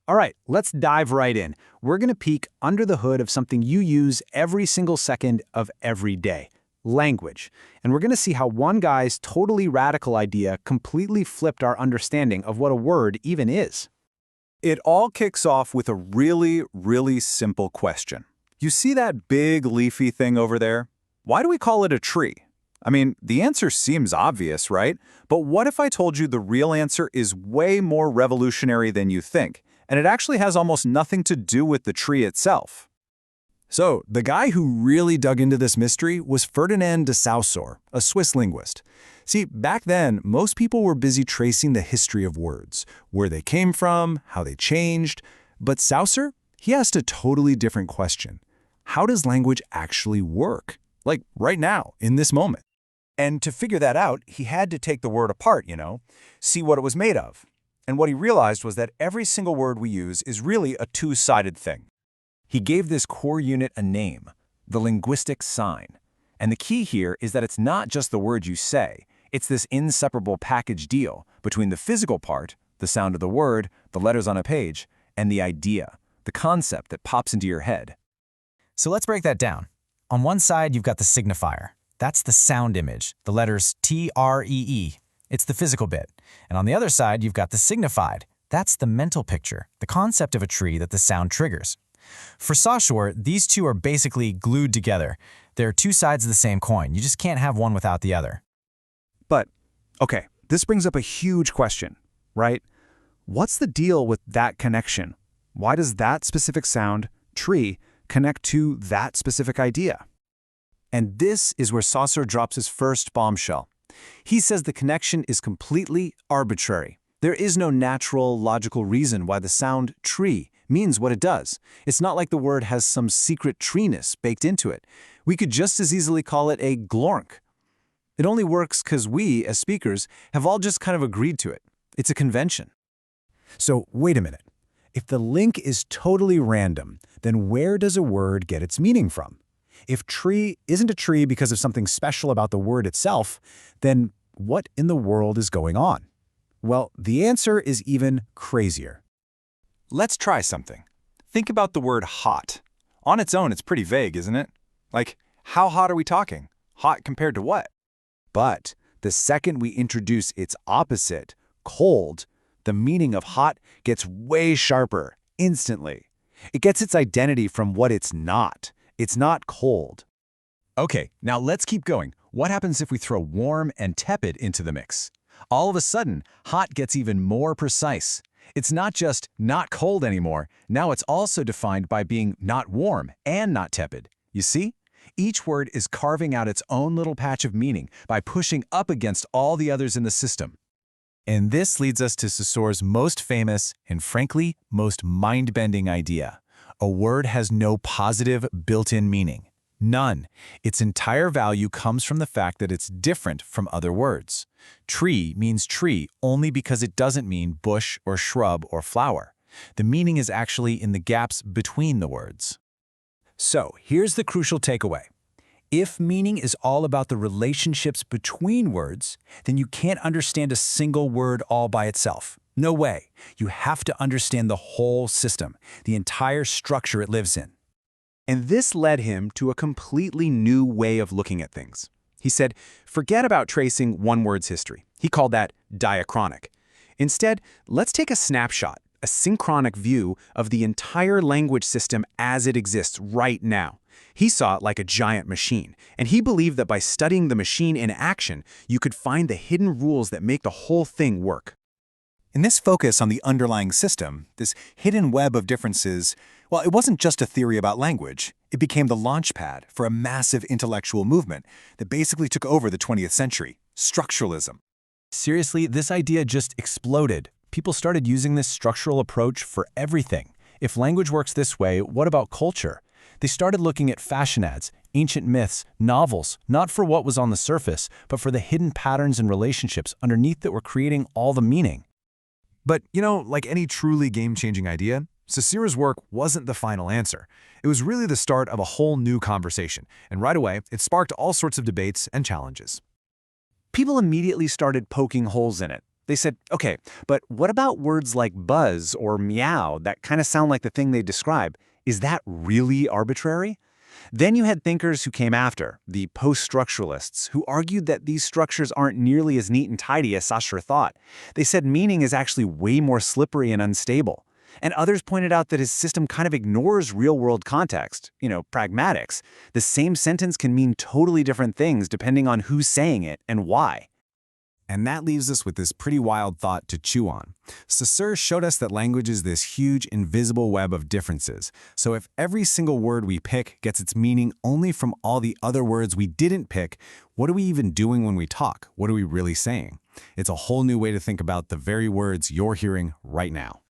All right, let's dive right in. We're going to peek under the hood of something you use every single second of every day, language. And we're going to see how one guy's totally radical idea completely flipped our understanding of what a word even is. It all kicks off with a really simple question. You see that big leafy thing over there? Why do we call it a tree? I mean, the answer seems obvious, right? But what if I told you the real answer is way more revolutionary than you think, and it actually has almost nothing to do with the tree itself? So, the guy who really dug into this mystery was Ferdinand de Saussure, a Swiss linguist. See, back then, most people were busy tracing the history of words, where they came from, how they changed. But Saussure, he asked a totally different question. How does language actually work? Like, right now, in this moment. And to figure that out, he had to take the word apart, see what it was made of. And what he realized was that every single word we use is really a two-sided thing. He gave this core unit a name, the linguistic sign. And the key here is that it's not just the word you say, it's this inseparable package deal between the physical part, the sound of the word, the letters on a page, and the idea, the concept that pops into your head. So let's break that down. On one side, you've got the signifier. That's the sound image, the letters T-R-E-E. It's the physical bit. And on the other side, you've got the signified. That's the mental picture, the concept of a tree that the sound triggers. For Saussure, these two are basically glued together. They're two sides of the same coin. You just can't have one without the other. But, okay, this brings up a huge question, right? What's the deal with that connection? Why does that specific sound, tree, connect to that specific idea? And this is where Saussure drops his first bombshell. He says the connection is completely arbitrary. There is no natural, logical reason why the sound tree means what it does. It's not like the word has some secret treeness baked into it. We could just as easily call it a glork. It only works because we, as speakers, have all just kind of agreed to it. It's a convention. So, wait a minute. If the link is totally random, then where does a word get its meaning from? If tree isn't a tree because of something special about the word itself, then what in the world is going on? Well, the answer is even crazier. Let's try something. Think about the word hot. On its own, it's pretty vague, isn't it? Like, how hot are we talking? Hot compared to what? But the second we introduce its opposite, cold, the meaning of hot gets way sharper, instantly. It gets its identity from what it's not. It's not cold. Okay, now let's keep going. What happens if we throw warm and tepid into the mix? All of a sudden, hot gets even more precise. It's not just not cold anymore. Now it's also defined by being not warm and not tepid. You see? Each word is carving out its own little patch of meaning by pushing up against all the others in the system. And this leads us to Saussure's most famous and frankly, most mind-bending idea. A word has no positive built-in meaning. None. Its entire value comes from the fact that it's different from other words. Tree means tree only because it doesn't mean bush or shrub or flower. The meaning is actually in the gaps between the words. So, here's the crucial takeaway. If meaning is all about the relationships between words, then you can't understand a single word all by itself. No way. You have to understand the whole system, the entire structure it lives in. And this led him to a completely new way of looking at things. He said, forget about tracing one word's history. He called that diachronic. Instead, let's take a snapshot, a synchronic view of the entire language system as it exists right now. He saw it like a giant machine, and he believed that by studying the machine in action, you could find the hidden rules that make the whole thing work. In this focus on the underlying system, this hidden web of differences, well, it wasn't just a theory about language. It became the launchpad for a massive intellectual movement that basically took over the 20th century, structuralism. Seriously, this idea just exploded. People started using this structural approach for everything. If language works this way, what about culture? They started looking at fashion ads, ancient myths, novels, not for what was on the surface, but for the hidden patterns and relationships underneath that were creating all the meaning. But, like any truly game-changing idea, Saussure's work wasn't the final answer. It was really the start of a whole new conversation, and right away, it sparked all sorts of debates and challenges. People immediately started poking holes in it. They said, okay, but what about words like buzz or meow that kind of sound like the thing they describe? Is that really arbitrary? Then you had thinkers who came after, the post-structuralists, who argued that these structures aren't nearly as neat and tidy as Saussure thought. They said meaning is actually way more slippery and unstable. And others pointed out that his system kind of ignores real-world context, pragmatics. The same sentence can mean totally different things depending on who's saying it and why. And that leaves us with this pretty wild thought to chew on. Saussure showed us that language is this huge, invisible web of differences. So if every single word we pick gets its meaning only from all the other words we didn't pick, what are we even doing when we talk? What are we really saying? It's a whole new way to think about the very words you're hearing right now.